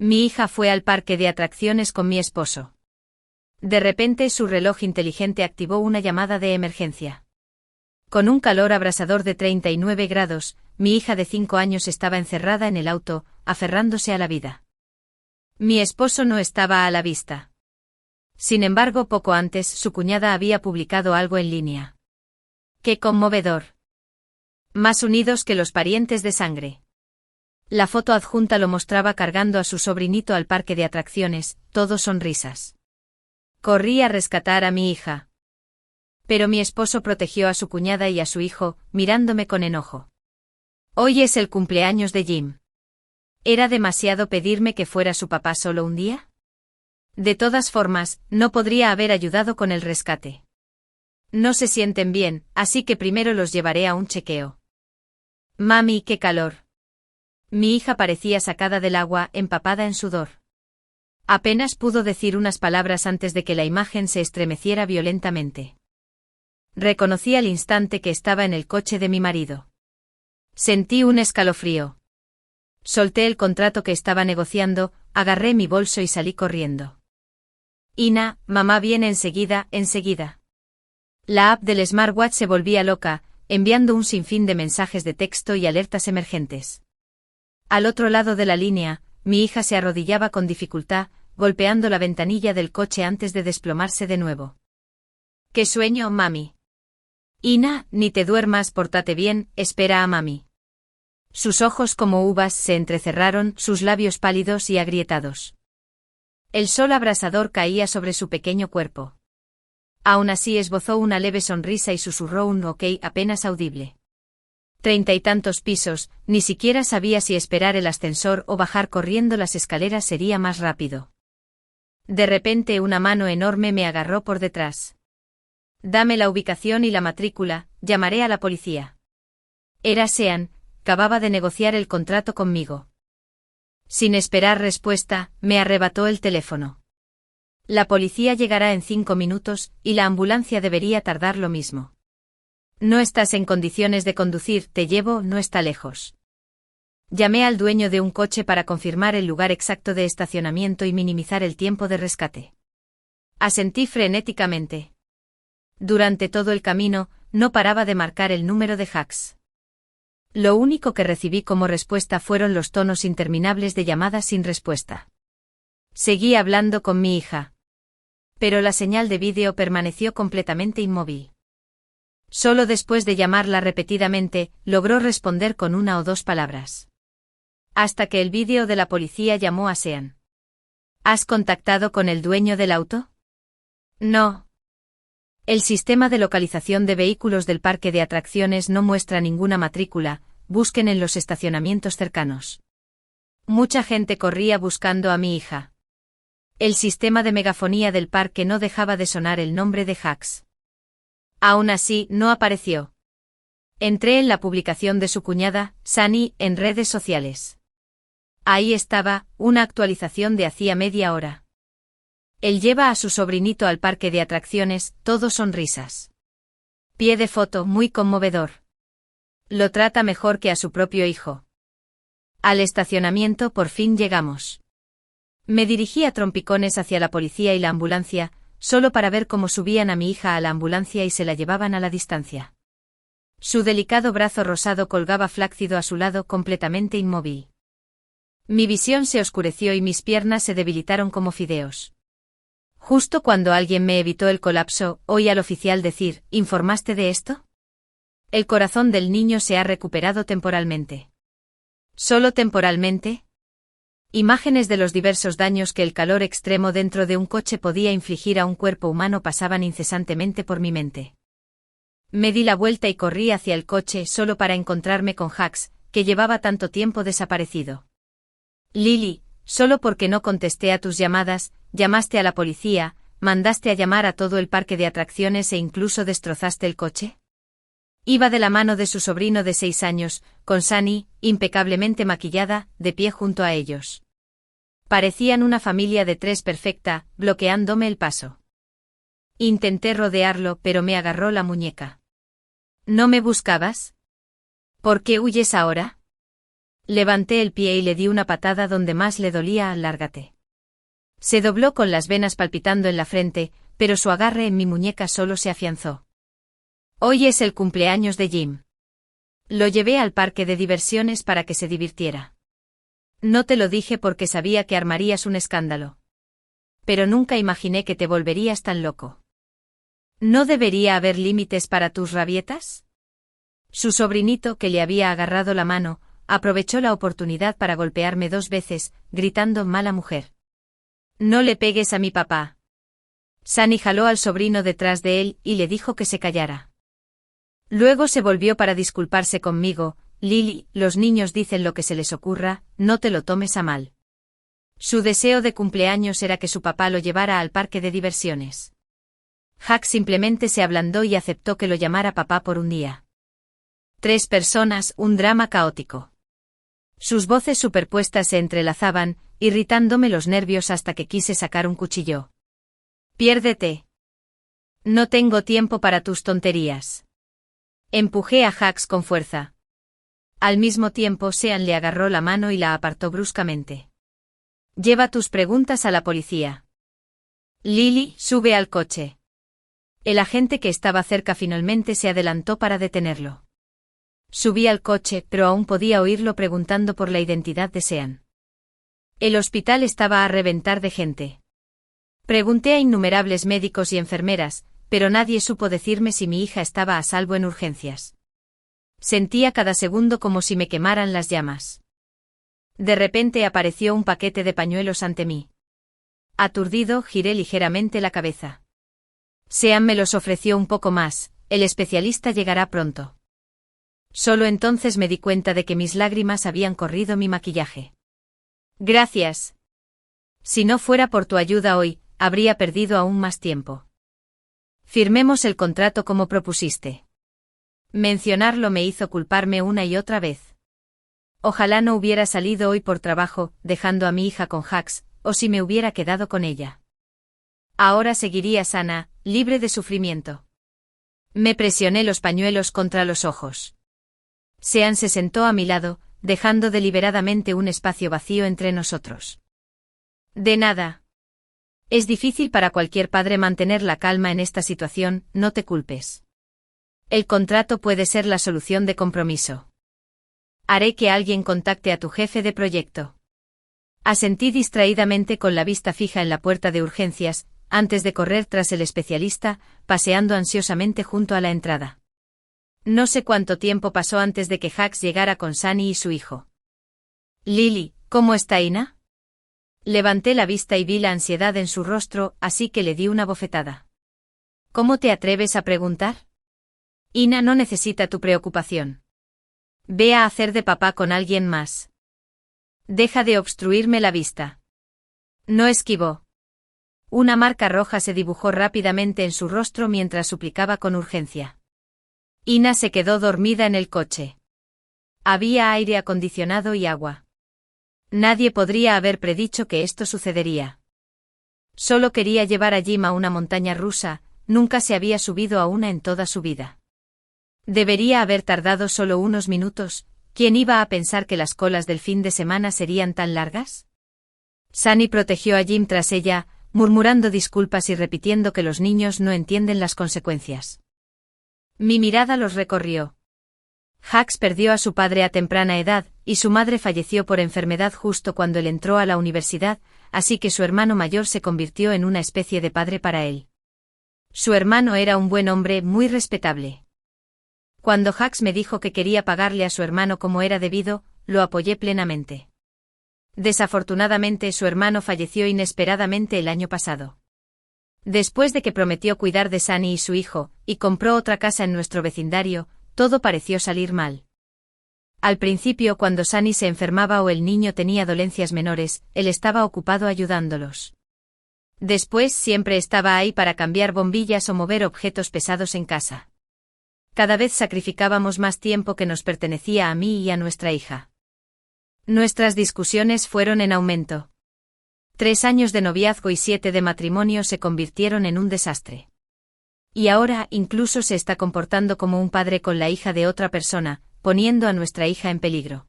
Mi hija fue al parque de atracciones con mi esposo. De repente su reloj inteligente activó una llamada de emergencia. Con un calor abrasador de 39 grados, mi hija de 5 años estaba encerrada en el auto, aferrándose a la vida. Mi esposo no estaba a la vista. Sin embargo, poco antes su cuñada había publicado algo en línea. ¡Qué conmovedor! Más unidos que los parientes de sangre. La foto adjunta lo mostraba cargando a su sobrinito al parque de atracciones, todo sonrisas. Corrí a rescatar a mi hija. Pero mi esposo protegió a su cuñada y a su hijo, mirándome con enojo. Hoy es el cumpleaños de Jim. ¿Era demasiado pedirme que fuera su papá solo un día? De todas formas, no podría haber ayudado con el rescate. No se sienten bien, así que primero los llevaré a un chequeo. Mami, qué calor. Mi hija parecía sacada del agua, empapada en sudor. Apenas pudo decir unas palabras antes de que la imagen se estremeciera violentamente. Reconocí al instante que estaba en el coche de mi marido. Sentí un escalofrío. Solté el contrato que estaba negociando, agarré mi bolso y salí corriendo. Ina, mamá viene enseguida, enseguida. La app del smartwatch se volvía loca, enviando un sinfín de mensajes de texto y alertas emergentes. Al otro lado de la línea, mi hija se arrodillaba con dificultad, golpeando la ventanilla del coche antes de desplomarse de nuevo. ¡Qué sueño, mami! Ina, ni te duermas, pórtate bien, espera a mami. Sus ojos como uvas se entrecerraron, sus labios pálidos y agrietados. El sol abrasador caía sobre su pequeño cuerpo. Aún así esbozó una leve sonrisa y susurró un ok apenas audible. 30 y tantos pisos, ni siquiera sabía si esperar el ascensor o bajar corriendo las escaleras sería más rápido. De repente una mano enorme me agarró por detrás. Dame la ubicación y la matrícula, llamaré a la policía. Era Sean, acababa de negociar el contrato conmigo. Sin esperar respuesta, me arrebató el teléfono. La policía llegará en 5 minutos, y la ambulancia debería tardar lo mismo. No estás en condiciones de conducir, te llevo, no está lejos. Llamé al dueño de un coche para confirmar el lugar exacto de estacionamiento y minimizar el tiempo de rescate. Asentí frenéticamente. Durante todo el camino, no paraba de marcar el número de Hacks. Lo único que recibí como respuesta fueron los tonos interminables de llamadas sin respuesta. Seguí hablando con mi hija. Pero la señal de vídeo permaneció completamente inmóvil. Solo después de llamarla repetidamente, logró responder con 1 o 2 palabras. Hasta que el vídeo de la policía llamó a Sean. ¿Has contactado con el dueño del auto? No. El sistema de localización de vehículos del parque de atracciones no muestra ninguna matrícula, busquen en los estacionamientos cercanos. Mucha gente corría buscando a mi hija. El sistema de megafonía del parque no dejaba de sonar el nombre de Hacks. Aún así, no apareció. Entré en la publicación de su cuñada, Sunny, en redes sociales. Ahí estaba, una actualización de hacía media hora. Él lleva a su sobrinito al parque de atracciones, todo sonrisas. Pie de foto muy conmovedor. Lo trata mejor que a su propio hijo. Al estacionamiento por fin llegamos. Me dirigí a trompicones hacia la policía y la ambulancia, solo para ver cómo subían a mi hija a la ambulancia y se la llevaban a la distancia. Su delicado brazo rosado colgaba flácido a su lado, completamente inmóvil. Mi visión se oscureció y mis piernas se debilitaron como fideos. Justo cuando alguien me evitó el colapso, oí al oficial decir, ¿informaste de esto? El corazón del niño se ha recuperado temporalmente. ¿Solo temporalmente? Imágenes de los diversos daños que el calor extremo dentro de un coche podía infligir a un cuerpo humano pasaban incesantemente por mi mente. Me di la vuelta y corrí hacia el coche solo para encontrarme con Hacks, que llevaba tanto tiempo desaparecido. Lily, solo porque no contesté a tus llamadas, llamaste a la policía, mandaste a llamar a todo el parque de atracciones e incluso destrozaste el coche. Iba de la mano de su sobrino de 6 años, con Sunny, impecablemente maquillada, de pie junto a ellos. Parecían una familia de 3 perfecta, bloqueándome el paso. Intenté rodearlo, pero me agarró la muñeca. ¿No me buscabas? ¿Por qué huyes ahora? Levanté el pie y le di una patada donde más le dolía. Lárgate. Se dobló con las venas palpitando en la frente, pero su agarre en mi muñeca solo se afianzó. Hoy es el cumpleaños de Jim. Lo llevé al parque de diversiones para que se divirtiera. No te lo dije porque sabía que armarías un escándalo. Pero nunca imaginé que te volverías tan loco. ¿No debería haber límites para tus rabietas? Su sobrinito, que le había agarrado la mano, aprovechó la oportunidad para golpearme 2 veces, gritando mala mujer. No le pegues a mi papá. Sunny jaló al sobrino detrás de él y le dijo que se callara. Luego se volvió para disculparse conmigo. Lily, los niños dicen lo que se les ocurra, no te lo tomes a mal. Su deseo de cumpleaños era que su papá lo llevara al parque de diversiones. Jack simplemente se ablandó y aceptó que lo llamara papá por un día. 3 personas, un drama caótico. Sus voces superpuestas se entrelazaban, irritándome los nervios hasta que quise sacar un cuchillo. Piérdete. No tengo tiempo para tus tonterías. Empujé a Jax con fuerza. Al mismo tiempo Sean le agarró la mano y la apartó bruscamente. Lleva tus preguntas a la policía. Lily, sube al coche. El agente que estaba cerca finalmente se adelantó para detenerlo. Subí al coche, pero aún podía oírlo preguntando por la identidad de Sean. El hospital estaba a reventar de gente. Pregunté a innumerables médicos y enfermeras, pero nadie supo decirme si mi hija estaba a salvo en urgencias. Sentía cada segundo como si me quemaran las llamas. De repente apareció un paquete de pañuelos ante mí. Aturdido, giré ligeramente la cabeza. Sean me los ofreció un poco más, el especialista llegará pronto. Solo entonces me di cuenta de que mis lágrimas habían corrido mi maquillaje. Gracias. Si no fuera por tu ayuda hoy, habría perdido aún más tiempo. Firmemos el contrato como propusiste. Mencionarlo me hizo culparme una y otra vez. Ojalá no hubiera salido hoy por trabajo, dejando a mi hija con Jax, o si me hubiera quedado con ella. Ahora seguiría sana, libre de sufrimiento. Me presioné los pañuelos contra los ojos. Sean se sentó a mi lado, dejando deliberadamente un espacio vacío entre nosotros. De nada. Es difícil para cualquier padre mantener la calma en esta situación, no te culpes. El contrato puede ser la solución de compromiso. Haré que alguien contacte a tu jefe de proyecto. Asentí distraídamente con la vista fija en la puerta de urgencias, antes de correr tras el especialista, paseando ansiosamente junto a la entrada. No sé cuánto tiempo pasó antes de que Jax llegara con Sunny y su hijo. Lily, ¿cómo está Ina? Levanté la vista y vi la ansiedad en su rostro, así que le di una bofetada. ¿Cómo te atreves a preguntar? Ina no necesita tu preocupación. Ve a hacer de papá con alguien más. Deja de obstruirme la vista. No esquivó. Una marca roja se dibujó rápidamente en su rostro mientras suplicaba con urgencia. Ina se quedó dormida en el coche. Había aire acondicionado y agua. Nadie podría haber predicho que esto sucedería. Solo quería llevar a Jim a una montaña rusa, nunca se había subido a una en toda su vida. Debería haber tardado solo unos minutos, ¿quién iba a pensar que las colas del fin de semana serían tan largas? Sunny protegió a Jim tras ella, murmurando disculpas y repitiendo que los niños no entienden las consecuencias. Mi mirada los recorrió. Jax perdió a su padre a temprana edad, y su madre falleció por enfermedad justo cuando él entró a la universidad, así que su hermano mayor se convirtió en una especie de padre para él. Su hermano era un buen hombre, muy respetable. Cuando Jax me dijo que quería pagarle a su hermano como era debido, lo apoyé plenamente. Desafortunadamente su hermano falleció inesperadamente el año pasado. Después de que prometió cuidar de Sunny y su hijo, y compró otra casa en nuestro vecindario, todo pareció salir mal. Al principio, cuando Sunny se enfermaba o el niño tenía dolencias menores, él estaba ocupado ayudándolos. Después siempre estaba ahí para cambiar bombillas o mover objetos pesados en casa. Cada vez sacrificábamos más tiempo que nos pertenecía a mí y a nuestra hija. Nuestras discusiones fueron en aumento. 3 años de noviazgo y 7 de matrimonio se convirtieron en un desastre. Y ahora incluso se está comportando como un padre con la hija de otra persona, poniendo a nuestra hija en peligro.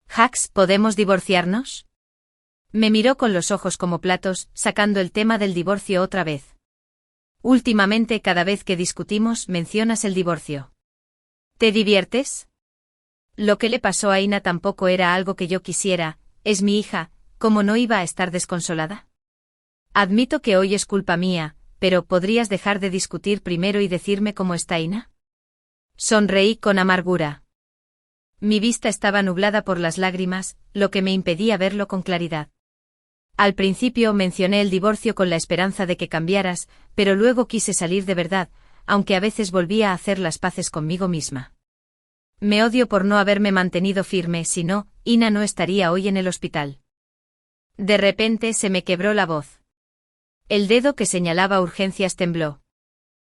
Jax, ¿podemos divorciarnos? Me miró con los ojos como platos, sacando el tema del divorcio otra vez. Últimamente, cada vez que discutimos, mencionas el divorcio. ¿Te diviertes? Lo que le pasó a Ina tampoco era algo que yo quisiera, es mi hija, ¿cómo no iba a estar desconsolada? Admito que hoy es culpa mía, pero ¿podrías dejar de discutir primero y decirme cómo está Ina? Sonreí con amargura. Mi vista estaba nublada por las lágrimas, lo que me impedía verlo con claridad. Al principio mencioné el divorcio con la esperanza de que cambiaras, pero luego quise salir de verdad, aunque a veces volvía a hacer las paces conmigo misma. Me odio por no haberme mantenido firme, si no, Ina no estaría hoy en el hospital. De repente se me quebró la voz. El dedo que señalaba urgencias tembló.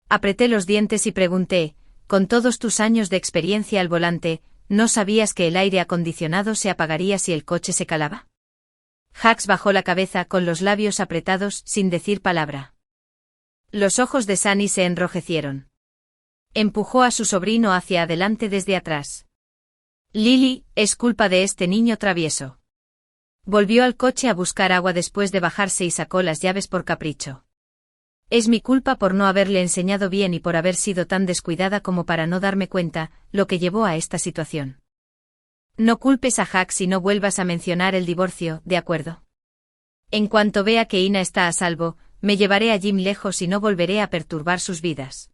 Apreté los dientes y pregunté, con todos tus años de experiencia al volante, ¿no sabías que el aire acondicionado se apagaría si el coche se calaba? Jax bajó la cabeza con los labios apretados sin decir palabra. Los ojos de Sunny se enrojecieron. Empujó a su sobrino hacia adelante desde atrás. Lily, es culpa de este niño travieso. Volvió al coche a buscar agua después de bajarse y sacó las llaves por capricho. Es mi culpa por no haberle enseñado bien y por haber sido tan descuidada como para no darme cuenta, lo que llevó a esta situación. No culpes a Jax y no vuelvas a mencionar el divorcio, ¿de acuerdo? En cuanto vea que Ina está a salvo, me llevaré a Jim lejos y no volveré a perturbar sus vidas.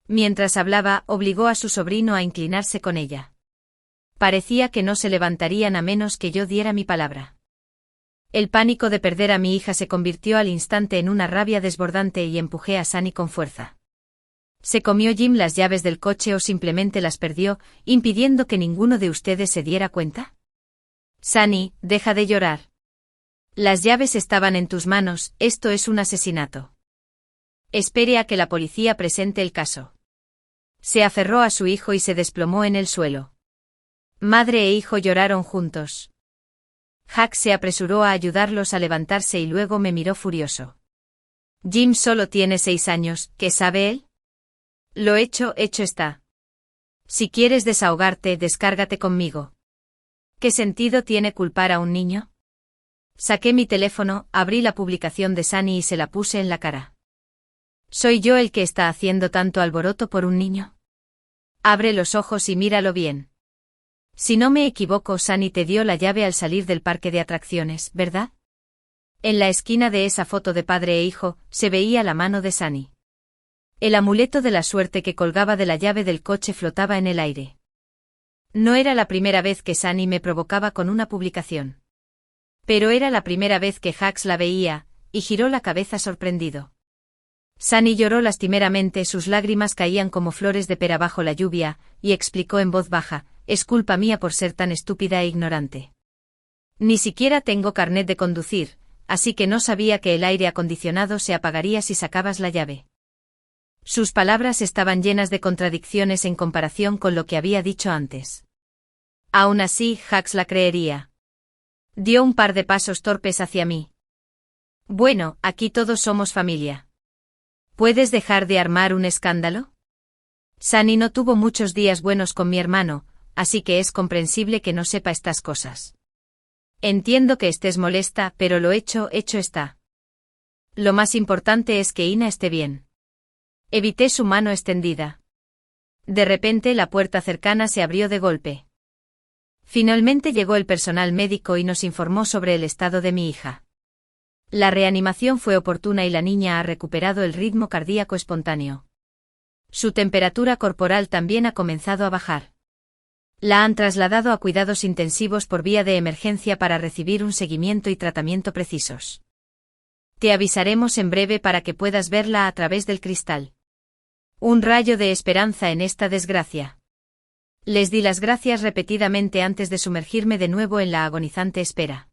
Mientras hablaba, obligó a su sobrino a inclinarse con ella. Parecía que no se levantarían a menos que yo diera mi palabra. El pánico de perder a mi hija se convirtió al instante en una rabia desbordante y empujé a Sunny con fuerza. ¿Se comió Jim las llaves del coche o simplemente las perdió, impidiendo que ninguno de ustedes se diera cuenta? Sunny, deja de llorar. Las llaves estaban en tus manos, esto es un asesinato. Espere a que la policía presente el caso. Se aferró a su hijo y se desplomó en el suelo. Madre e hijo lloraron juntos. Jax se apresuró a ayudarlos a levantarse y luego me miró furioso. Jim solo tiene 6 años, ¿qué sabe él? Lo hecho está. Si quieres desahogarte, descárgate conmigo. ¿Qué sentido tiene culpar a un niño? Saqué mi teléfono, abrí la publicación de Sunny y se la puse en la cara. ¿Soy yo el que está haciendo tanto alboroto por un niño? Abre los ojos y míralo bien. Si no me equivoco, Sunny te dio la llave al salir del parque de atracciones, ¿verdad? En la esquina de esa foto de padre e hijo, se veía la mano de Sunny. El amuleto de la suerte que colgaba de la llave del coche flotaba en el aire. No era la primera vez que Sunny me provocaba con una publicación. Pero era la primera vez que Jax la veía, y giró la cabeza sorprendido. Sunny lloró lastimeramente, sus lágrimas caían como flores de pera bajo la lluvia, y explicó en voz baja, es culpa mía por ser tan estúpida e ignorante. Ni siquiera tengo carnet de conducir, así que no sabía que el aire acondicionado se apagaría si sacabas la llave. Sus palabras estaban llenas de contradicciones en comparación con lo que había dicho antes. Aún así, Jax la creería. Dio un par de pasos torpes hacia mí. Bueno, aquí todos somos familia. ¿Puedes dejar de armar un escándalo? Sunny no tuvo muchos días buenos con mi hermano, así que es comprensible que no sepa estas cosas. Entiendo que estés molesta, pero lo hecho está. Lo más importante es que Ina esté bien. Evité su mano extendida. De repente la puerta cercana se abrió de golpe. Finalmente llegó el personal médico y nos informó sobre el estado de mi hija. La reanimación fue oportuna y la niña ha recuperado el ritmo cardíaco espontáneo. Su temperatura corporal también ha comenzado a bajar. La han trasladado a cuidados intensivos por vía de emergencia para recibir un seguimiento y tratamiento precisos. Te avisaremos en breve para que puedas verla a través del cristal. Un rayo de esperanza en esta desgracia. Les di las gracias repetidamente antes de sumergirme de nuevo en la agonizante espera.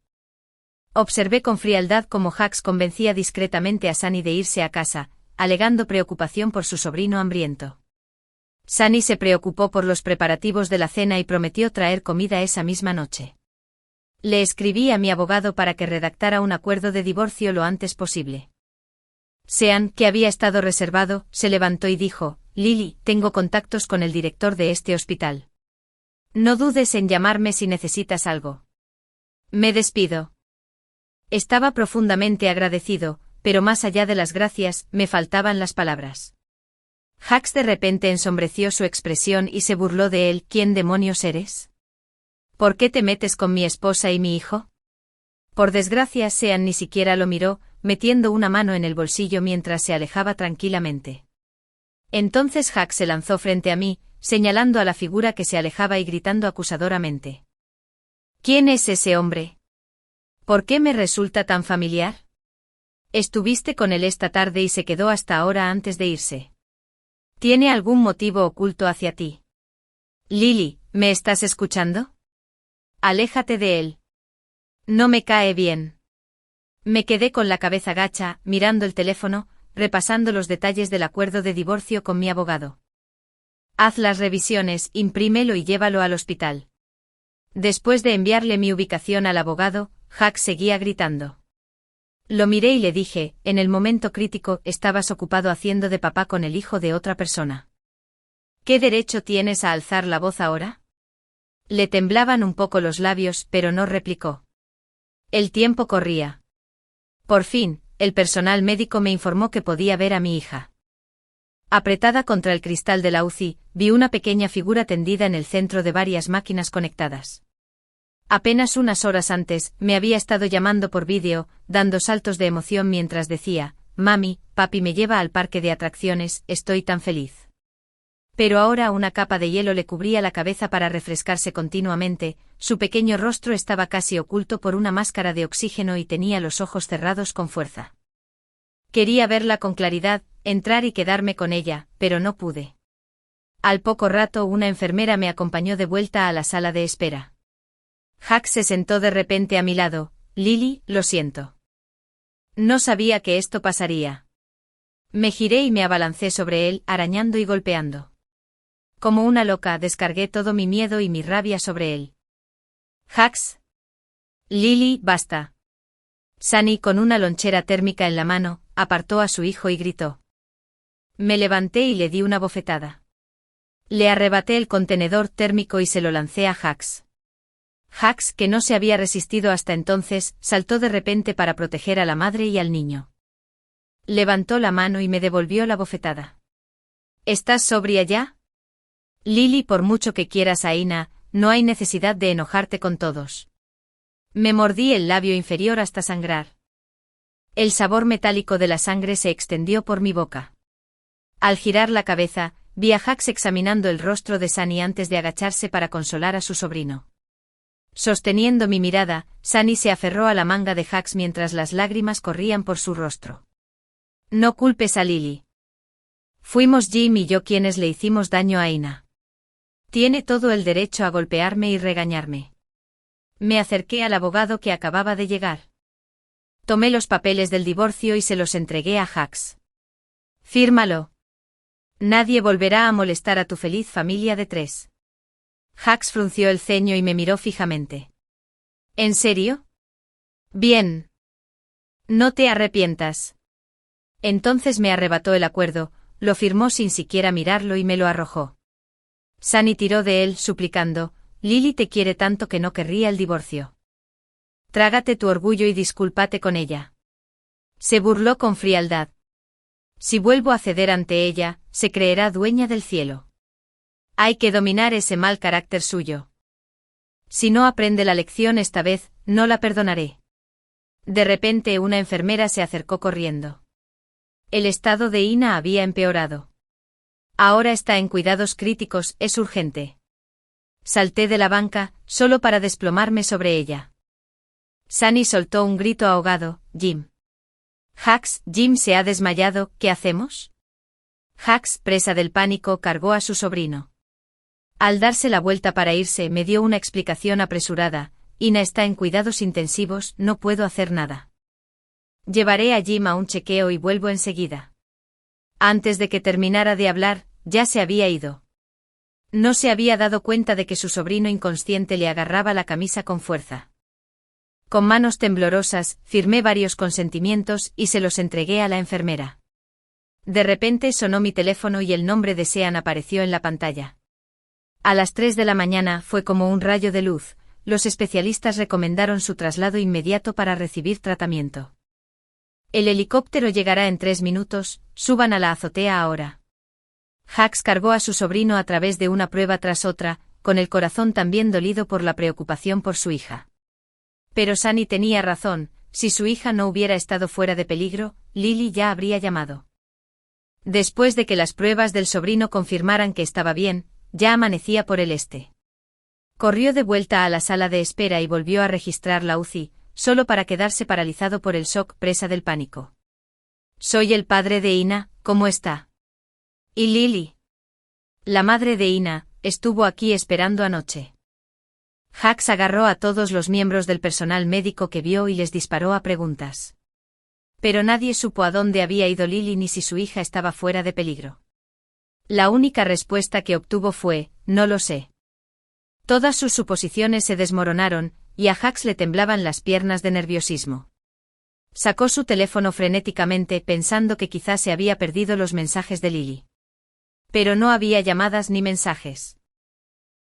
Observé con frialdad cómo Jax convencía discretamente a Sunny de irse a casa, alegando preocupación por su sobrino hambriento. Sunny se preocupó por los preparativos de la cena y prometió traer comida esa misma noche. Le escribí a mi abogado para que redactara un acuerdo de divorcio lo antes posible. Sean, que había estado reservado, se levantó y dijo, Lily, tengo contactos con el director de este hospital. No dudes en llamarme si necesitas algo. Me despido. Estaba profundamente agradecido, pero más allá de las gracias, me faltaban las palabras. Hux de repente ensombreció su expresión y se burló de él. ¿Quién demonios eres? ¿Por qué te metes con mi esposa y mi hijo? Por desgracia, Sean ni siquiera lo miró, metiendo una mano en el bolsillo mientras se alejaba tranquilamente. Entonces Hux se lanzó frente a mí, señalando a la figura que se alejaba y gritando acusadoramente. ¿Quién es ese hombre? ¿Por qué me resulta tan familiar? Estuviste con él esta tarde y se quedó hasta ahora antes de irse. ¿Tiene algún motivo oculto hacia ti? Lily, ¿me estás escuchando? Aléjate de él. No me cae bien. Me quedé con la cabeza gacha, mirando el teléfono, repasando los detalles del acuerdo de divorcio con mi abogado. Haz las revisiones, imprímelo y llévalo al hospital. Después de enviarle mi ubicación al abogado, Hux seguía gritando. Lo miré y le dije, en el momento crítico, estabas ocupado haciendo de papá con el hijo de otra persona. ¿Qué derecho tienes a alzar la voz ahora? Le temblaban un poco los labios, pero no replicó. El tiempo corría. Por fin, el personal médico me informó que podía ver a mi hija. Apretada contra el cristal de la UCI, vi una pequeña figura tendida en el centro de varias máquinas conectadas. Apenas unas horas antes, me había estado llamando por vídeo, dando saltos de emoción mientras decía, «Mami, papi me lleva al parque de atracciones, estoy tan feliz». Pero ahora una capa de hielo le cubría la cabeza para refrescarse continuamente, su pequeño rostro estaba casi oculto por una máscara de oxígeno y tenía los ojos cerrados con fuerza. Quería verla con claridad, entrar y quedarme con ella, pero no pude. Al poco rato una enfermera me acompañó de vuelta a la sala de espera. Hux se sentó de repente a mi lado. Lily, lo siento. No sabía que esto pasaría. Me giré y me abalancé sobre él, arañando y golpeando. Como una loca, descargué todo mi miedo y mi rabia sobre él. Hux. Lily, basta. Sunny, con una lonchera térmica en la mano, apartó a su hijo y gritó. Me levanté y le di una bofetada. Le arrebaté el contenedor térmico y se lo lancé a Hux. Hux, que no se había resistido hasta entonces, saltó de repente para proteger a la madre y al niño. Levantó la mano y me devolvió la bofetada. ¿Estás sobria ya? Lily, por mucho que quieras a Ina, no hay necesidad de enojarte con todos. Me mordí el labio inferior hasta sangrar. El sabor metálico de la sangre se extendió por mi boca. Al girar la cabeza, vi a Hux examinando el rostro de Sunny antes de agacharse para consolar a su sobrino. Sosteniendo mi mirada, Sunny se aferró a la manga de Hux mientras las lágrimas corrían por su rostro. No culpes a Lily. Fuimos Jim y yo quienes le hicimos daño a Ina. Tiene todo el derecho a golpearme y regañarme. Me acerqué al abogado que acababa de llegar. Tomé los papeles del divorcio y se los entregué a Hux. Fírmalo. Nadie volverá a molestar a tu feliz familia de 3. Hux frunció el ceño y me miró fijamente. ¿En serio? Bien. No te arrepientas. Entonces me arrebató el acuerdo, lo firmó sin siquiera mirarlo y me lo arrojó. Sunny tiró de él, suplicando, Lily te quiere tanto que no querría el divorcio. Trágate tu orgullo y discúlpate con ella. Se burló con frialdad. Si vuelvo a ceder ante ella, se creerá dueña del cielo. Hay que dominar ese mal carácter suyo. Si no aprende la lección esta vez, no la perdonaré. De repente una enfermera se acercó corriendo. El estado de Ina había empeorado. Ahora está en cuidados críticos, es urgente. Salté de la banca, solo para desplomarme sobre ella. Sunny soltó un grito ahogado, Jim. Hux, Jim se ha desmayado, ¿qué hacemos? Hux, presa del pánico, cargó a su sobrino. Al darse la vuelta para irse, me dio una explicación apresurada, Ina está en cuidados intensivos, no puedo hacer nada. Llevaré a Jim a un chequeo y vuelvo enseguida. Antes de que terminara de hablar, ya se había ido. No se había dado cuenta de que su sobrino inconsciente le agarraba la camisa con fuerza. Con manos temblorosas, firmé varios consentimientos y se los entregué a la enfermera. De repente sonó mi teléfono y el nombre de Sean apareció en la pantalla. A las 3 de la mañana fue como un rayo de luz, los especialistas recomendaron su traslado inmediato para recibir tratamiento. El helicóptero llegará en 3 minutos, suban a la azotea ahora. Jax cargó a su sobrino a través de una prueba tras otra, con el corazón también dolido por la preocupación por su hija. Pero Sunny tenía razón, si su hija no hubiera estado fuera de peligro, Lily ya habría llamado. Después de que las pruebas del sobrino confirmaran que estaba bien, ya amanecía por el este. Corrió de vuelta a la sala de espera y volvió a registrar la UCI, solo para quedarse paralizado por el shock, presa del pánico. Soy el padre de Ina, ¿cómo está? ¿Y Lily? La madre de Ina estuvo aquí esperando anoche. Jax agarró a todos los miembros del personal médico que vio y les disparó a preguntas. Pero nadie supo a dónde había ido Lily ni si su hija estaba fuera de peligro. La única respuesta que obtuvo fue, no lo sé. Todas sus suposiciones se desmoronaron, y a Jax le temblaban las piernas de nerviosismo. Sacó su teléfono frenéticamente pensando que quizás se había perdido los mensajes de Lily. Pero no había llamadas ni mensajes.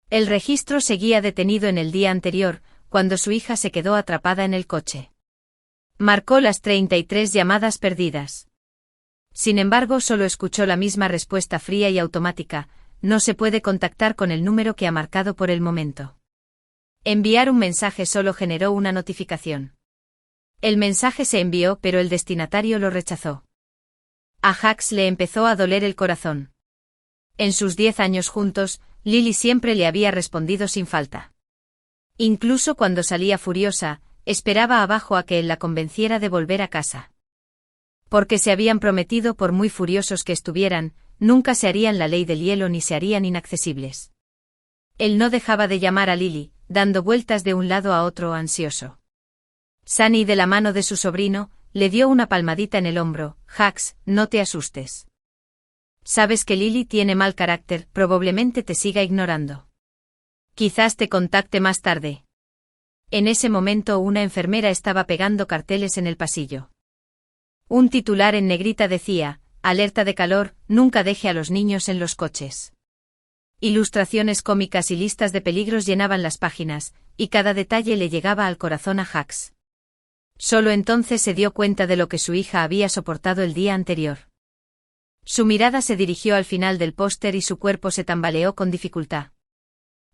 El registro seguía detenido en el día anterior, cuando su hija se quedó atrapada en el coche. Marcó las 33 llamadas perdidas. Sin embargo, solo escuchó la misma respuesta fría y automática: no se puede contactar con el número que ha marcado por el momento. Enviar un mensaje solo generó una notificación. El mensaje se envió, pero el destinatario lo rechazó. A Jax le empezó a doler el corazón. En sus 10 años juntos, Lily siempre le había respondido sin falta. Incluso cuando salía furiosa, esperaba abajo a que él la convenciera de volver a casa. Porque se habían prometido, por muy furiosos que estuvieran, nunca se harían la ley del hielo ni se harían inaccesibles. Él no dejaba de llamar a Lily, dando vueltas de un lado a otro ansioso. Sunny, de la mano de su sobrino, le dio una palmadita en el hombro. Jax, no te asustes. Sabes que Lily tiene mal carácter, probablemente te siga ignorando. Quizás te contacte más tarde. En ese momento una enfermera estaba pegando carteles en el pasillo. Un titular en negrita decía: alerta de calor, nunca deje a los niños en los coches. Ilustraciones cómicas y listas de peligros llenaban las páginas, y cada detalle le llegaba al corazón a Jax. Solo entonces se dio cuenta de lo que su hija había soportado el día anterior. Su mirada se dirigió al final del póster y su cuerpo se tambaleó con dificultad.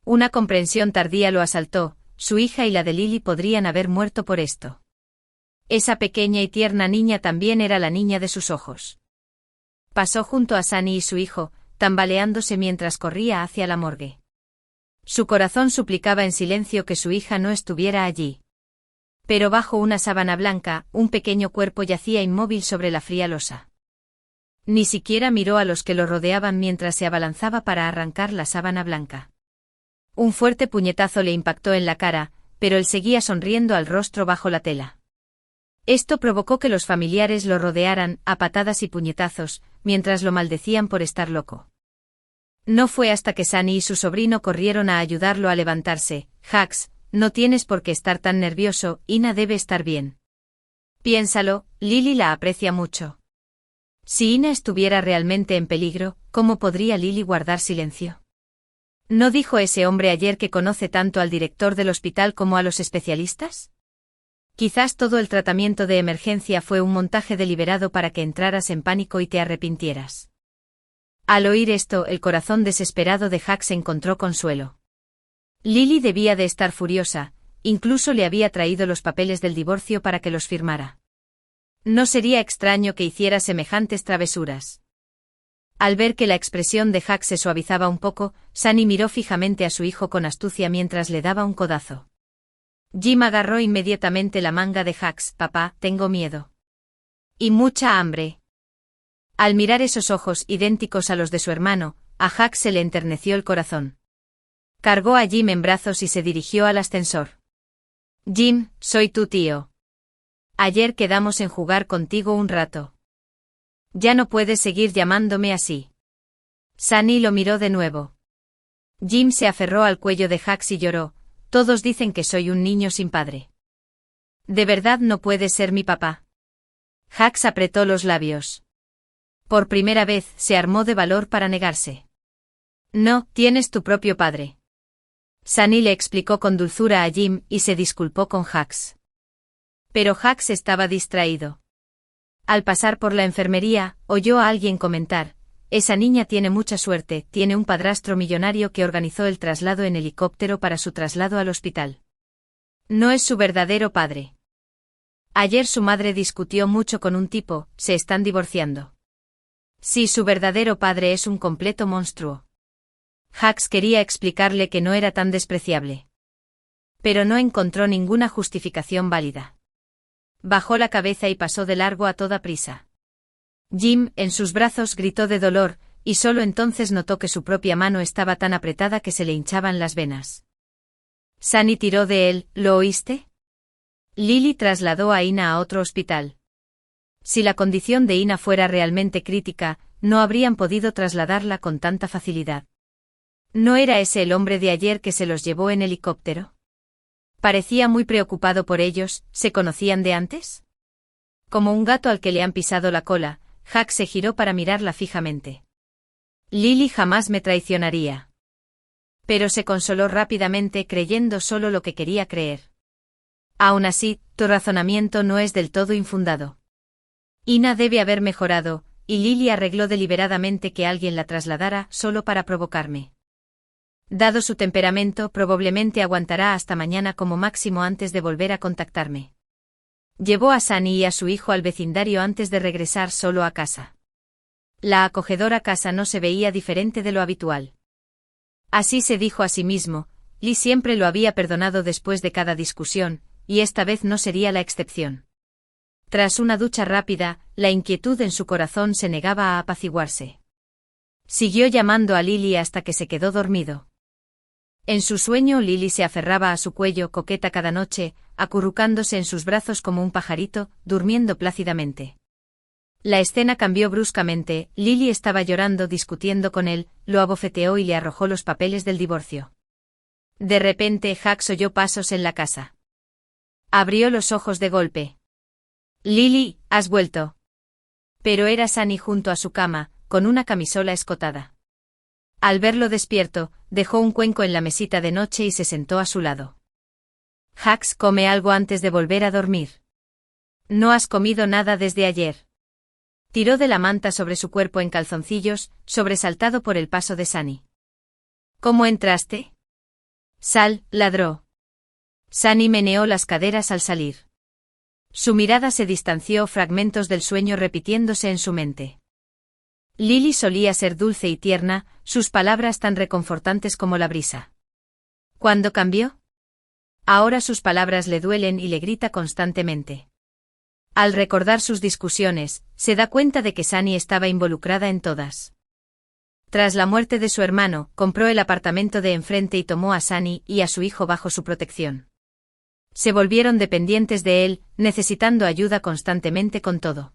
Una comprensión tardía lo asaltó: su hija y la de Lily podrían haber muerto por esto. Esa pequeña y tierna niña también era la niña de sus ojos. Pasó junto a Sunny y su hijo, tambaleándose mientras corría hacia la morgue. Su corazón suplicaba en silencio que su hija no estuviera allí. Pero bajo una sábana blanca, un pequeño cuerpo yacía inmóvil sobre la fría losa. Ni siquiera miró a los que lo rodeaban mientras se abalanzaba para arrancar la sábana blanca. Un fuerte puñetazo le impactó en la cara, pero él seguía sonriendo al rostro bajo la tela. Esto provocó que los familiares lo rodearan, a patadas y puñetazos, mientras lo maldecían por estar loco. No fue hasta que Sunny y su sobrino corrieron a ayudarlo a levantarse. Jax, no tienes por qué estar tan nervioso, Ina debe estar bien. Piénsalo, Lily la aprecia mucho. Si Ina estuviera realmente en peligro, ¿cómo podría Lily guardar silencio? ¿No dijo ese hombre ayer que conoce tanto al director del hospital como a los especialistas? Quizás todo el tratamiento de emergencia fue un montaje deliberado para que entraras en pánico y te arrepintieras. Al oír esto, el corazón desesperado de Jax encontró consuelo. Lily debía de estar furiosa, incluso le había traído los papeles del divorcio para que los firmara. No sería extraño que hiciera semejantes travesuras. Al ver que la expresión de Jax se suavizaba un poco, Sunny miró fijamente a su hijo con astucia mientras le daba un codazo. Jim agarró inmediatamente la manga de Jax. Papá, tengo miedo. Y mucha hambre. Al mirar esos ojos idénticos a los de su hermano, a Jax se le enterneció el corazón. Cargó a Jim en brazos y se dirigió al ascensor. Jim, soy tu tío. Ayer quedamos en jugar contigo un rato. Ya no puedes seguir llamándome así. Sunny lo miró de nuevo. Jim se aferró al cuello de Jax y lloró. Todos dicen que soy un niño sin padre. ¿De verdad no puedes ser mi papá? Jax apretó los labios. Por primera vez se armó de valor para negarse. No, tienes tu propio padre. Sunny le explicó con dulzura a Jim y se disculpó con Hux. Pero Hux estaba distraído. Al pasar por la enfermería, oyó a alguien comentar: esa niña tiene mucha suerte, tiene un padrastro millonario que organizó el traslado en helicóptero para su traslado al hospital. No es su verdadero padre. Ayer su madre discutió mucho con un tipo, se están divorciando. Sí, su verdadero padre es un completo monstruo. Hux quería explicarle que no era tan despreciable. Pero no encontró ninguna justificación válida. Bajó la cabeza y pasó de largo a toda prisa. Jim, en sus brazos, gritó de dolor, y solo entonces notó que su propia mano estaba tan apretada que se le hinchaban las venas. Sunny tiró de él, ¿lo oíste? Lily trasladó a Ina a otro hospital. Si la condición de Ina fuera realmente crítica, no habrían podido trasladarla con tanta facilidad. ¿No era ese el hombre de ayer que se los llevó en helicóptero? Parecía muy preocupado por ellos, ¿se conocían de antes? Como un gato al que le han pisado la cola, Hux se giró para mirarla fijamente. Lily jamás me traicionaría. Pero se consoló rápidamente creyendo solo lo que quería creer. Aún así, tu razonamiento no es del todo infundado. Ina debe haber mejorado, y Lily arregló deliberadamente que alguien la trasladara solo para provocarme. Dado su temperamento, probablemente aguantará hasta mañana como máximo antes de volver a contactarme. Llevó a Sunny y a su hijo al vecindario antes de regresar solo a casa. La acogedora casa no se veía diferente de lo habitual. Así se dijo a sí mismo, Lee siempre lo había perdonado después de cada discusión, y esta vez no sería la excepción. Tras una ducha rápida, la inquietud en su corazón se negaba a apaciguarse. Siguió llamando a Lily hasta que se quedó dormido. En su sueño Lily se aferraba a su cuello coqueta cada noche, acurrucándose en sus brazos como un pajarito, durmiendo plácidamente. La escena cambió bruscamente, Lily estaba llorando discutiendo con él, lo abofeteó y le arrojó los papeles del divorcio. De repente Hux oyó pasos en la casa. Abrió los ojos de golpe. Lily, ¿has vuelto? Pero era Sunny junto a su cama, con una camisola escotada. Al verlo despierto, dejó un cuenco en la mesita de noche y se sentó a su lado. Hux, come algo antes de volver a dormir. No has comido nada desde ayer. Tiró de la manta sobre su cuerpo en calzoncillos, sobresaltado por el paso de Sunny. ¿Cómo entraste? Sal, ladró. Sunny meneó las caderas al salir. Su mirada se distanció, fragmentos del sueño repitiéndose en su mente. Lily solía ser dulce y tierna, sus palabras tan reconfortantes como la brisa. ¿Cuándo cambió? Ahora sus palabras le duelen y le grita constantemente. Al recordar sus discusiones, se da cuenta de que Sunny estaba involucrada en todas. Tras la muerte de su hermano, compró el apartamento de enfrente y tomó a Sunny y a su hijo bajo su protección. Se volvieron dependientes de él, necesitando ayuda constantemente con todo.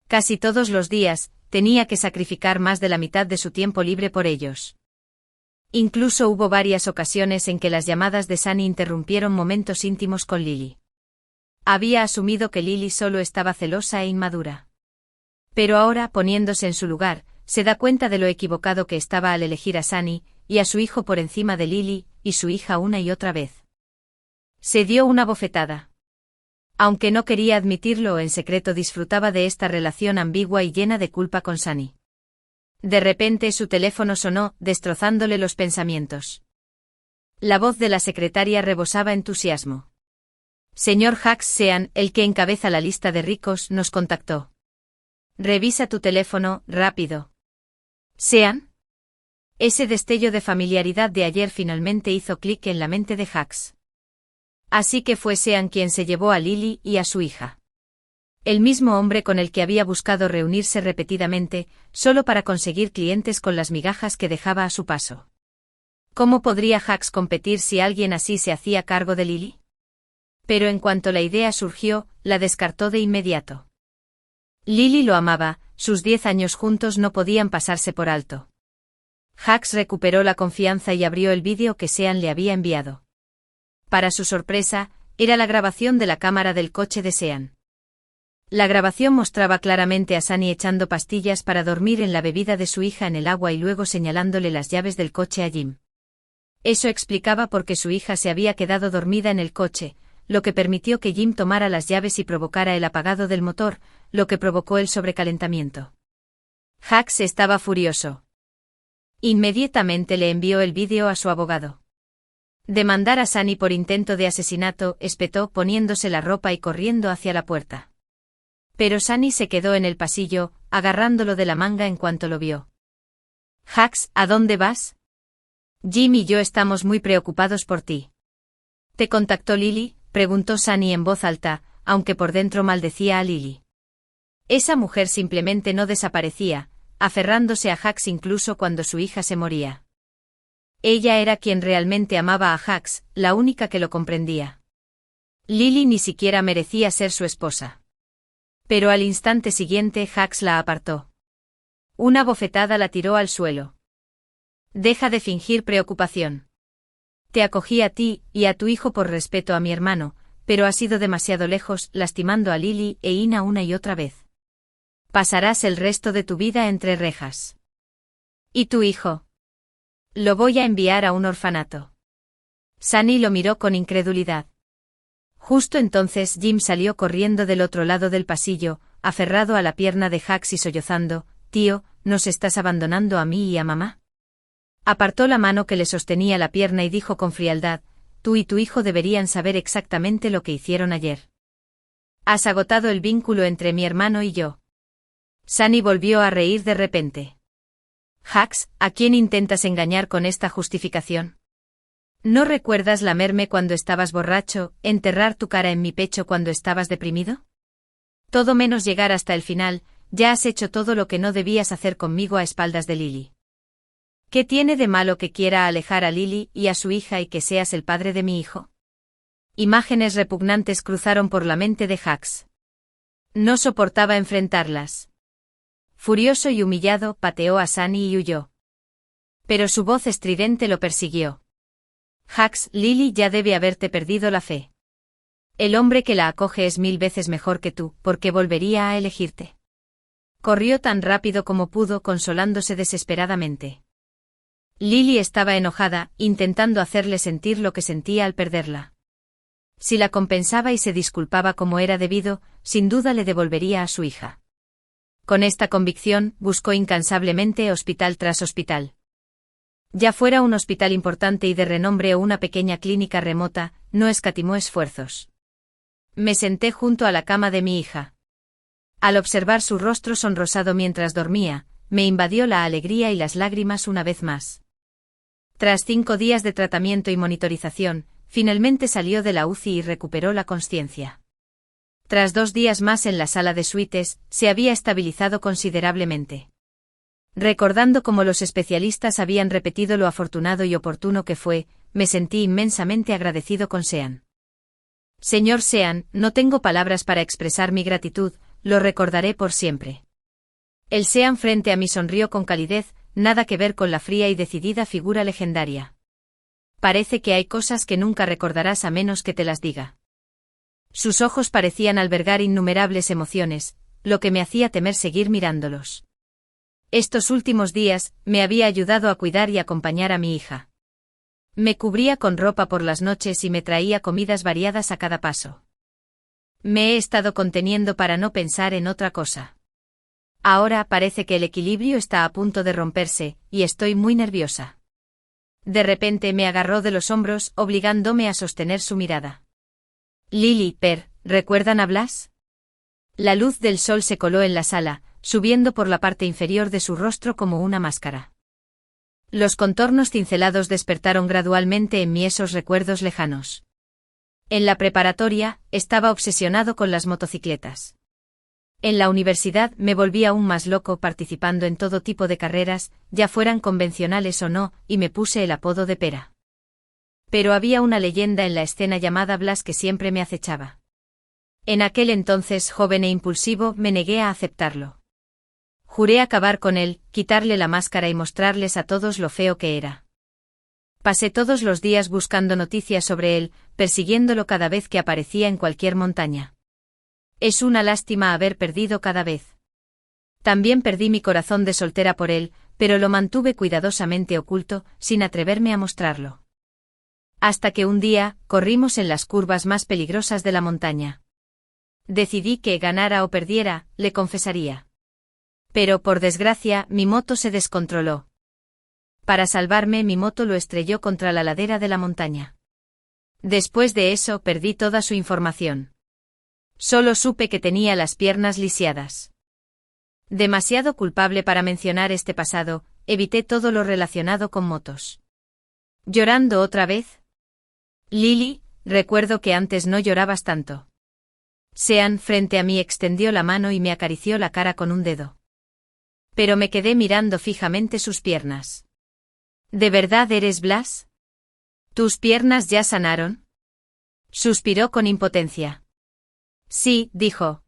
Casi todos los días, tenía que sacrificar más de la mitad de su tiempo libre por ellos. Incluso hubo varias ocasiones en que las llamadas de Sunny interrumpieron momentos íntimos con Lily. Había asumido que Lily solo estaba celosa e inmadura. Pero ahora, poniéndose en su lugar, se da cuenta de lo equivocado que estaba al elegir a Sunny y a su hijo por encima de Lily y su hija una y otra vez. Se dio una bofetada. Aunque no quería admitirlo, en secreto disfrutaba de esta relación ambigua y llena de culpa con Sunny. De repente su teléfono sonó, destrozándole los pensamientos. La voz de la secretaria rebosaba entusiasmo. Señor Hux Sean, el que encabeza la lista de ricos, nos contactó. Revisa tu teléfono, rápido. ¿Sean? Ese destello de familiaridad de ayer finalmente hizo clic en la mente de Hux. Así que fue Sean quien se llevó a Lily y a su hija. El mismo hombre con el que había buscado reunirse repetidamente, solo para conseguir clientes con las migajas que dejaba a su paso. ¿Cómo podría Hux competir si alguien así se hacía cargo de Lily? Pero en cuanto la idea surgió, la descartó de inmediato. Lily lo amaba, sus 10 años juntos no podían pasarse por alto. Hux recuperó la confianza y abrió el vídeo que Sean le había enviado. Para su sorpresa, era la grabación de la cámara del coche de Sean. La grabación mostraba claramente a Sunny echando pastillas para dormir en la bebida de su hija en el agua y luego señalándole las llaves del coche a Jim. Eso explicaba por qué su hija se había quedado dormida en el coche, lo que permitió que Jim tomara las llaves y provocara el apagado del motor, lo que provocó el sobrecalentamiento. Hacks estaba furioso. Inmediatamente le envió el vídeo a su abogado. Demandar a Sunny por intento de asesinato, espetó poniéndose la ropa y corriendo hacia la puerta. Pero Sunny se quedó en el pasillo, agarrándolo de la manga en cuanto lo vio. Hacks, ¿a dónde vas? Jim y yo estamos muy preocupados por ti. ¿Te contactó Lily?, preguntó Sunny en voz alta, aunque por dentro maldecía a Lily. Esa mujer simplemente no desaparecía, aferrándose a Hacks incluso cuando su hija se moría. Ella era quien realmente amaba a Hacks, la única que lo comprendía. Lily ni siquiera merecía ser su esposa. Pero al instante siguiente Hacks la apartó. Una bofetada la tiró al suelo. Deja de fingir preocupación. Te acogí a ti y a tu hijo por respeto a mi hermano, pero has ido demasiado lejos, lastimando a Lily e Ina una y otra vez. Pasarás el resto de tu vida entre rejas. ¿Y tu hijo? Lo voy a enviar a un orfanato. Sunny lo miró con incredulidad. Justo entonces Jim salió corriendo del otro lado del pasillo, aferrado a la pierna de Hacks y sollozando, «Tío, ¿nos estás abandonando a mí y a mamá?» Apartó la mano que le sostenía la pierna y dijo con frialdad, «Tú y tu hijo deberían saber exactamente lo que hicieron ayer. Has agotado el vínculo entre mi hermano y yo». Sunny volvió a reír de repente. «Hacks, ¿a quién intentas engañar con esta justificación? ¿No recuerdas lamerme cuando estabas borracho, enterrar tu cara en mi pecho cuando estabas deprimido? Todo menos llegar hasta el final, ya has hecho todo lo que no debías hacer conmigo a espaldas de Lily. ¿Qué tiene de malo que quiera alejar a Lily y a su hija y que seas el padre de mi hijo?» Imágenes repugnantes cruzaron por la mente de Hacks. No soportaba enfrentarlas. Furioso y humillado, pateó a Sunny y huyó. Pero su voz estridente lo persiguió. «Hacks, Lily ya debe haberte perdido la fe. El hombre que la acoge es 1000 veces mejor que tú, ¿por qué volvería a elegirte?» Corrió tan rápido como pudo, consolándose desesperadamente. Lily estaba enojada, intentando hacerle sentir lo que sentía al perderla. Si la compensaba y se disculpaba como era debido, sin duda le devolvería a su hija. Con esta convicción, buscó incansablemente hospital tras hospital. Ya fuera un hospital importante y de renombre o una pequeña clínica remota, no escatimó esfuerzos. Me senté junto a la cama de mi hija. Al observar su rostro sonrosado mientras dormía, me invadió la alegría y las lágrimas una vez más. Tras 5 días de tratamiento y monitorización, finalmente salió de la UCI y recuperó la consciencia. Tras 2 días más en la sala de suites, se había estabilizado considerablemente. Recordando cómo los especialistas habían repetido lo afortunado y oportuno que fue, me sentí inmensamente agradecido con Sean. Señor Sean, no tengo palabras para expresar mi gratitud, lo recordaré por siempre. El Sean frente a mí sonrió con calidez, nada que ver con la fría y decidida figura legendaria. Parece que hay cosas que nunca recordarás a menos que te las diga. Sus ojos parecían albergar innumerables emociones, lo que me hacía temer seguir mirándolos. Estos últimos días, me había ayudado a cuidar y acompañar a mi hija. Me cubría con ropa por las noches y me traía comidas variadas a cada paso. Me he estado conteniendo para no pensar en otra cosa. Ahora parece que el equilibrio está a punto de romperse, y estoy muy nerviosa. De repente me agarró de los hombros, obligándome a sostener su mirada. Lily, ¿recuerdan a Blas? La luz del sol se coló en la sala, subiendo por la parte inferior de su rostro como una máscara. Los contornos cincelados despertaron gradualmente en mí esos recuerdos lejanos. En la preparatoria, estaba obsesionado con las motocicletas. En la universidad me volví aún más loco participando en todo tipo de carreras, ya fueran convencionales o no, y me puse el apodo de Pera. Pero había una leyenda en la escena llamada Blas que siempre me acechaba. En aquel entonces joven e impulsivo me negué a aceptarlo. Juré acabar con él, quitarle la máscara y mostrarles a todos lo feo que era. Pasé todos los días buscando noticias sobre él, persiguiéndolo cada vez que aparecía en cualquier montaña. Es una lástima haber perdido cada vez. También perdí mi corazón de soltera por él, pero lo mantuve cuidadosamente oculto, sin atreverme a mostrarlo. Hasta que un día, corrimos en las curvas más peligrosas de la montaña. Decidí que, ganara o perdiera, le confesaría. Pero, por desgracia, mi moto se descontroló. Para salvarme, mi moto lo estrelló contra la ladera de la montaña. Después de eso, perdí toda su información. Solo supe que tenía las piernas lisiadas. Demasiado culpable para mencionar este pasado, evité todo lo relacionado con motos. ¿Llorando otra vez? Lily, recuerdo que antes no llorabas tanto. Sean, frente a mí, extendió la mano y me acarició la cara con un dedo. Pero me quedé mirando fijamente sus piernas. ¿De verdad eres Blas? ¿Tus piernas ya sanaron? Suspiró con impotencia. Sí, dijo.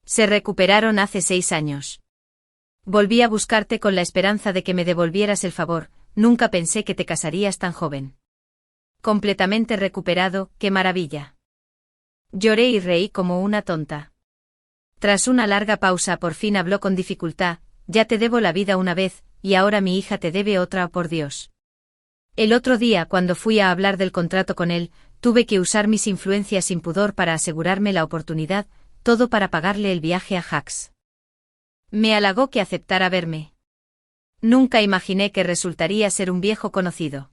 Se recuperaron hace 6 años. Volví a buscarte con la esperanza de que me devolvieras el favor, nunca pensé que te casarías tan joven. Completamente recuperado, qué maravilla. Lloré y reí como una tonta. Tras una larga pausa por fin habló con dificultad, ya te debo la vida una vez, y ahora mi hija te debe otra, por Dios. El otro día cuando fui a hablar del contrato con él, tuve que usar mis influencias sin pudor para asegurarme la oportunidad, todo para pagarle el viaje a Jax. Me halagó que aceptara verme. Nunca imaginé que resultaría ser un viejo conocido.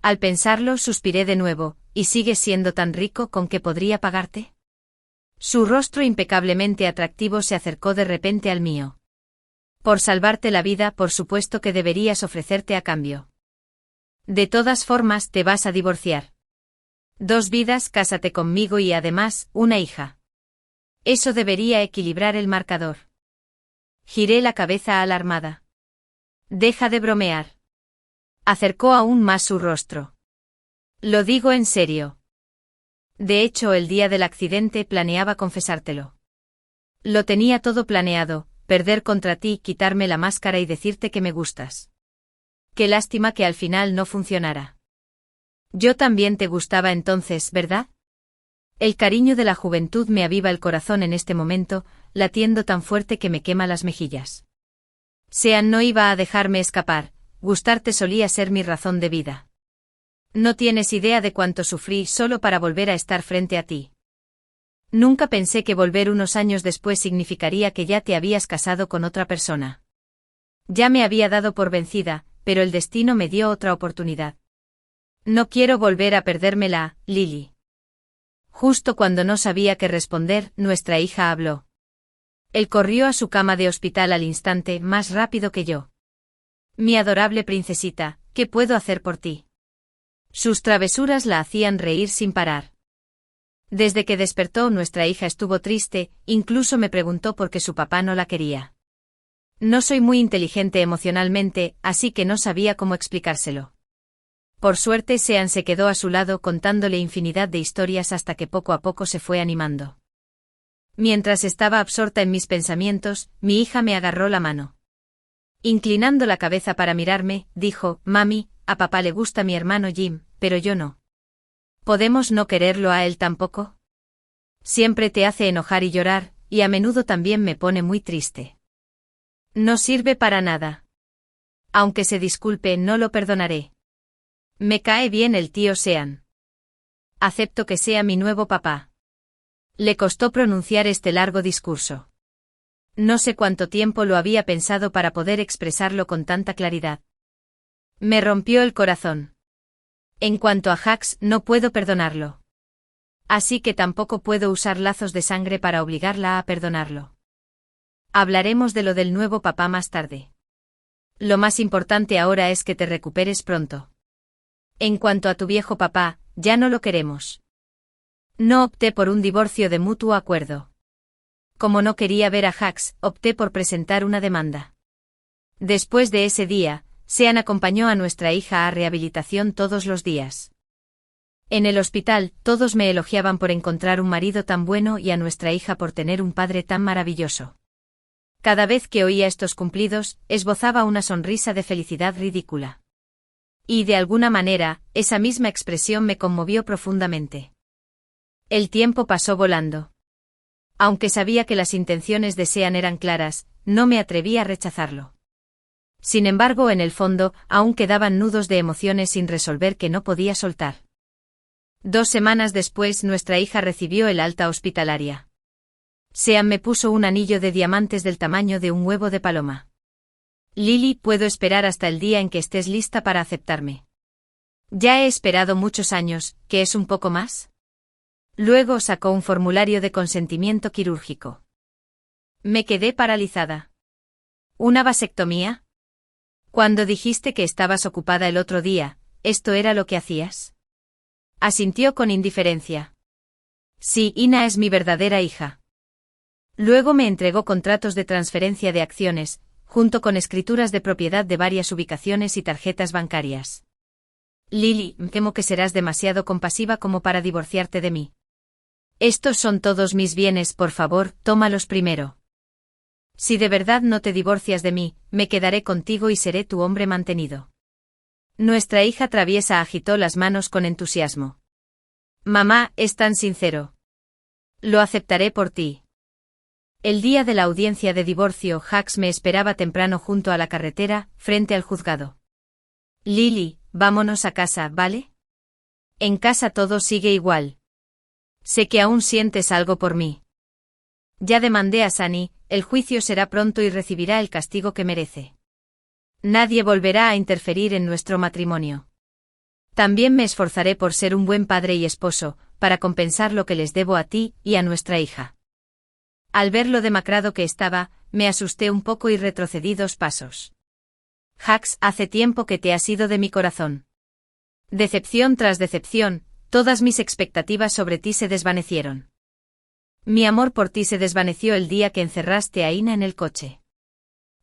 Al pensarlo suspiré de nuevo, ¿y sigues siendo tan rico con que podría pagarte? Su rostro impecablemente atractivo se acercó de repente al mío. Por salvarte la vida, por supuesto que deberías ofrecerte a cambio. De todas formas, te vas a divorciar. 2 vidas, cásate conmigo y además, una hija. Eso debería equilibrar el marcador. Giré la cabeza alarmada. Deja de bromear. Acercó aún más su rostro. Lo digo en serio. De hecho, el día del accidente planeaba confesártelo. Lo tenía todo planeado, perder contra ti, quitarme la máscara y decirte que me gustas. Qué lástima que al final no funcionara. Yo también te gustaba entonces, ¿verdad? El cariño de la juventud me aviva el corazón en este momento, latiendo tan fuerte que me quema las mejillas. Sean no iba a dejarme escapar, gustarte solía ser mi razón de vida. No tienes idea de cuánto sufrí solo para volver a estar frente a ti. Nunca pensé que volver unos años después significaría que ya te habías casado con otra persona. Ya me había dado por vencida, pero el destino me dio otra oportunidad. No quiero volver a perdérmela, Lily. Justo cuando no sabía qué responder, nuestra hija habló. Él corrió a su cama de hospital al instante, más rápido que yo. Mi adorable princesita, ¿qué puedo hacer por ti? Sus travesuras la hacían reír sin parar. Desde que despertó, nuestra hija estuvo triste, incluso me preguntó por qué su papá no la quería. No soy muy inteligente emocionalmente, así que no sabía cómo explicárselo. Por suerte, Sean se quedó a su lado contándole infinidad de historias hasta que poco a poco se fue animando. Mientras estaba absorta en mis pensamientos, mi hija me agarró la mano. Inclinando la cabeza para mirarme, dijo, «Mami, a papá le gusta mi hermano Jim, pero yo no. ¿Podemos no quererlo a él tampoco? Siempre te hace enojar y llorar, y a menudo también me pone muy triste. No sirve para nada. Aunque se disculpe, no lo perdonaré. Me cae bien el tío Sean. Acepto que sea mi nuevo papá». Le costó pronunciar este largo discurso. No sé cuánto tiempo lo había pensado para poder expresarlo con tanta claridad. Me rompió el corazón. En cuanto a Jax, no puedo perdonarlo. Así que tampoco puedo usar lazos de sangre para obligarla a perdonarlo. Hablaremos de lo del nuevo papá más tarde. Lo más importante ahora es que te recuperes pronto. En cuanto a tu viejo papá, ya no lo queremos. No opté por un divorcio de mutuo acuerdo. Como no quería ver a Jax, opté por presentar una demanda. Después de ese día, Sean acompañó a nuestra hija a rehabilitación todos los días. En el hospital, todos me elogiaban por encontrar un marido tan bueno y a nuestra hija por tener un padre tan maravilloso. Cada vez que oía estos cumplidos, esbozaba una sonrisa de felicidad ridícula. Y de alguna manera, esa misma expresión me conmovió profundamente. El tiempo pasó volando. Aunque sabía que las intenciones de Sean eran claras, no me atreví a rechazarlo. Sin embargo, en el fondo, aún quedaban nudos de emociones sin resolver que no podía soltar. 2 semanas después, nuestra hija recibió el alta hospitalaria. Sean me puso un anillo de diamantes del tamaño de un huevo de paloma. Lily, puedo esperar hasta el día en que estés lista para aceptarme. Ya he esperado muchos años, ¿qué es un poco más? Luego sacó un formulario de consentimiento quirúrgico. Me quedé paralizada. ¿Una vasectomía? Cuando dijiste que estabas ocupada el otro día, ¿esto era lo que hacías? Asintió con indiferencia. Sí, Ina es mi verdadera hija. Luego me entregó contratos de transferencia de acciones, junto con escrituras de propiedad de varias ubicaciones y tarjetas bancarias. Lily, temo que serás demasiado compasiva como para divorciarte de mí. Estos son todos mis bienes, por favor, tómalos primero. Si de verdad no te divorcias de mí, me quedaré contigo y seré tu hombre mantenido. Nuestra hija traviesa agitó las manos con entusiasmo. Mamá, es tan sincero. Lo aceptaré por ti. El día de la audiencia de divorcio, Jax me esperaba temprano junto a la carretera, frente al juzgado. Lily, vámonos a casa, ¿vale? En casa todo sigue igual. Sé que aún sientes algo por mí. Ya demandé a Sunny, el juicio será pronto y recibirá el castigo que merece. Nadie volverá a interferir en nuestro matrimonio. También me esforzaré por ser un buen padre y esposo, para compensar lo que les debo a ti y a nuestra hija. Al ver lo demacrado que estaba, me asusté un poco y retrocedí 2 pasos. Jax, hace tiempo que te has ido de mi corazón. Decepción tras decepción, todas mis expectativas sobre ti se desvanecieron. Mi amor por ti se desvaneció el día que encerraste a Ina en el coche.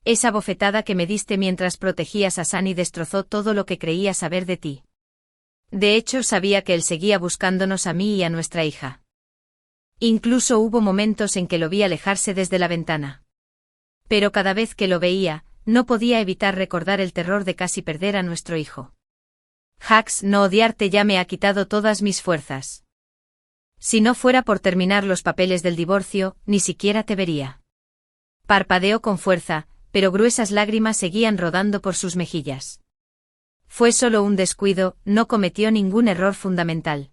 Esa bofetada que me diste mientras protegías a Sunny destrozó todo lo que creía saber de ti. De hecho, sabía que él seguía buscándonos a mí y a nuestra hija. Incluso hubo momentos en que lo vi alejarse desde la ventana. Pero cada vez que lo veía, no podía evitar recordar el terror de casi perder a nuestro hijo. Jax, no odiarte ya me ha quitado todas mis fuerzas. Si no fuera por terminar los papeles del divorcio, ni siquiera te vería. Parpadeó con fuerza, pero gruesas lágrimas seguían rodando por sus mejillas. Fue solo un descuido, no cometió ningún error fundamental.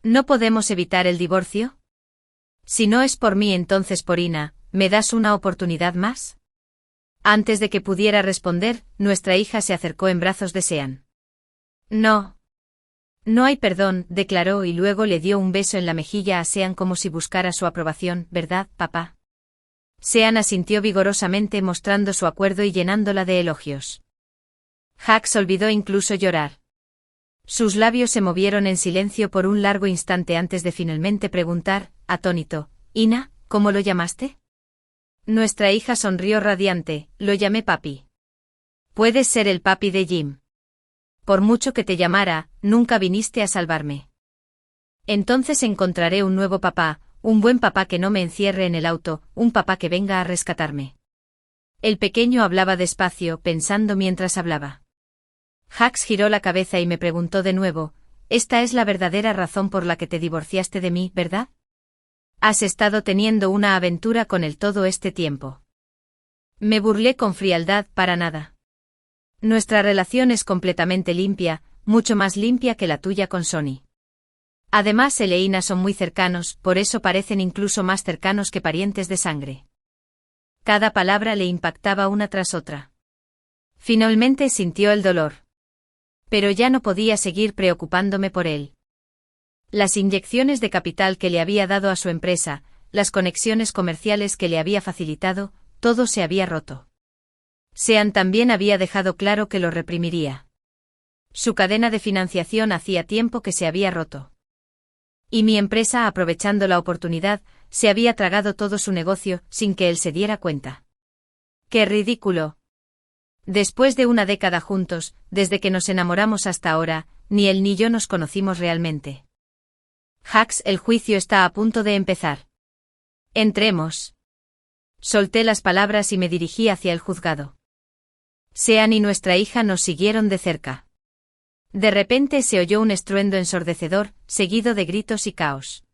¿No podemos evitar el divorcio? Si no es por mí, entonces por Ina, ¿me das una oportunidad más? Antes de que pudiera responder, nuestra hija se acercó en brazos de Sean. No. No hay perdón, declaró y luego le dio un beso en la mejilla a Sean como si buscara su aprobación, ¿verdad, papá? Sean asintió vigorosamente mostrando su acuerdo y llenándola de elogios. Jax olvidó incluso llorar. Sus labios se movieron en silencio por un largo instante antes de finalmente preguntar, atónito, Ina, ¿cómo lo llamaste? Nuestra hija sonrió radiante, lo llamé papi. Puedes ser el papi de Jim. Por mucho que te llamara, nunca viniste a salvarme. Entonces encontraré un nuevo papá, un buen papá que no me encierre en el auto, un papá que venga a rescatarme. El pequeño hablaba despacio, pensando mientras hablaba. Jax giró la cabeza y me preguntó de nuevo, «Esta es la verdadera razón por la que te divorciaste de mí, ¿verdad? Has estado teniendo una aventura con él todo este tiempo». Me burlé con frialdad, para nada. Nuestra relación es completamente limpia, mucho más limpia que la tuya con Sonny. Además, él e Ina son muy cercanos, por eso parecen incluso más cercanos que parientes de sangre. Cada palabra le impactaba una tras otra. Finalmente sintió el dolor. Pero ya no podía seguir preocupándome por él. Las inyecciones de capital que le había dado a su empresa, las conexiones comerciales que le había facilitado, todo se había roto. Sean también había dejado claro que lo reprimiría. Su cadena de financiación hacía tiempo que se había roto. Y mi empresa, aprovechando la oportunidad, se había tragado todo su negocio, sin que él se diera cuenta. ¡Qué ridículo! Después de una década juntos, desde que nos enamoramos hasta ahora, ni él ni yo nos conocimos realmente. Jax, el juicio está a punto de empezar. Entremos. Solté las palabras y me dirigí hacia el juzgado. Sean y nuestra hija nos siguieron de cerca. De repente se oyó un estruendo ensordecedor, seguido de gritos y caos.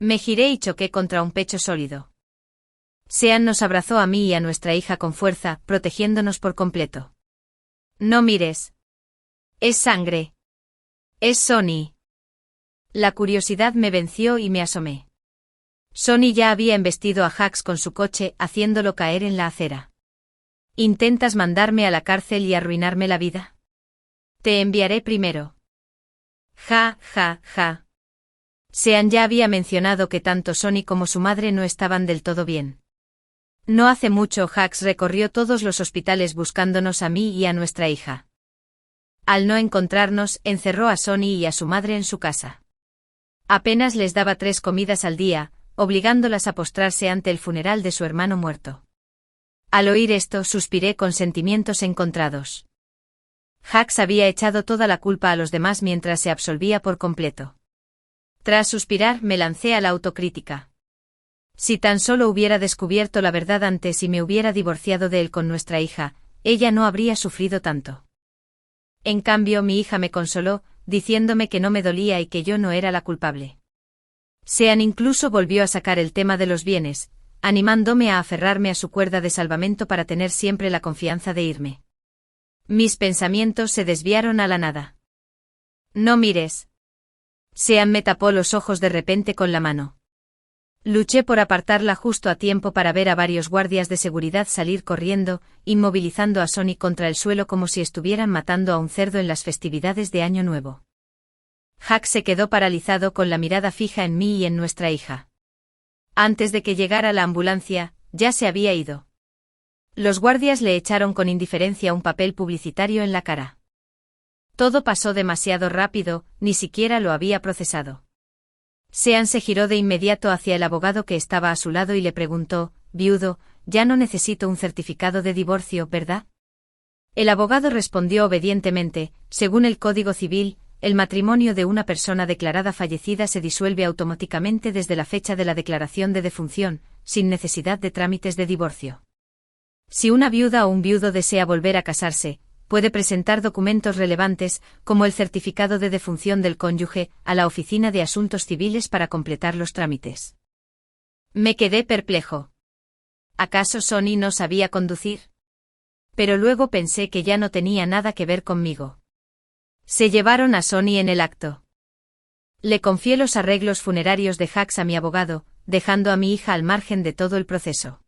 Me giré y choqué contra un pecho sólido. Sean nos abrazó a mí y a nuestra hija con fuerza, protegiéndonos por completo. No mires. Es sangre. Es Sonny. La curiosidad me venció y me asomé. Sonny ya había embestido a Jax con su coche, haciéndolo caer en la acera. ¿Intentas mandarme a la cárcel y arruinarme la vida? Te enviaré primero. Ja, ja, ja. Sean ya había mencionado que tanto Sonny como su madre no estaban del todo bien. No hace mucho Jax recorrió todos los hospitales buscándonos a mí y a nuestra hija. Al no encontrarnos, encerró a Sonny y a su madre en su casa. Apenas les daba 3 comidas al día, obligándolas a postrarse ante el funeral de su hermano muerto. Al oír esto, suspiré con sentimientos encontrados. Jax había echado toda la culpa a los demás mientras se absolvía por completo. Tras suspirar, me lancé a la autocrítica. Si tan solo hubiera descubierto la verdad antes y me hubiera divorciado de él con nuestra hija, ella no habría sufrido tanto. En cambio, mi hija me consoló, diciéndome que no me dolía y que yo no era la culpable. Sean incluso volvió a sacar el tema de los bienes, animándome a aferrarme a su cuerda de salvamento para tener siempre la confianza de irme. Mis pensamientos se desviaron a la nada. No mires. Sean me tapó los ojos de repente con la mano. Luché por apartarla justo a tiempo para ver a varios guardias de seguridad salir corriendo, inmovilizando a Sonny contra el suelo como si estuvieran matando a un cerdo en las festividades de Año Nuevo. Jax se quedó paralizado con la mirada fija en mí y en nuestra hija. Antes de que llegara la ambulancia, ya se había ido. Los guardias le echaron con indiferencia un papel publicitario en la cara. Todo pasó demasiado rápido, ni siquiera lo había procesado. Sean se giró de inmediato hacia el abogado que estaba a su lado y le preguntó, viudo, ya no necesito un certificado de divorcio, ¿verdad? El abogado respondió obedientemente, según el Código Civil, el matrimonio de una persona declarada fallecida se disuelve automáticamente desde la fecha de la declaración de defunción, sin necesidad de trámites de divorcio. Si una viuda o un viudo desea volver a casarse, puede presentar documentos relevantes, como el certificado de defunción del cónyuge, a la Oficina de Asuntos Civiles para completar los trámites. Me quedé perplejo. ¿Acaso Sonny no sabía conducir? Pero luego pensé que ya no tenía nada que ver conmigo. Se llevaron a Sonny en el acto. Le confié los arreglos funerarios de Jax a mi abogado, dejando a mi hija al margen de todo el proceso.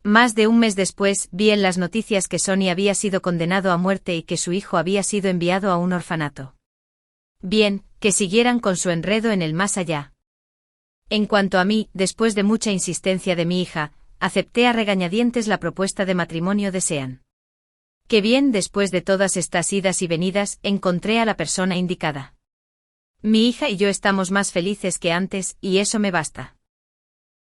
Más de un mes después, vi en las noticias que Sonny había sido condenado a muerte y que su hijo había sido enviado a un orfanato. Bien, que siguieran con su enredo en el más allá. En cuanto a mí, después de mucha insistencia de mi hija, acepté a regañadientes la propuesta de matrimonio de Sean. Qué bien, después de todas estas idas y venidas, encontré a la persona indicada. Mi hija y yo estamos más felices que antes, y eso me basta.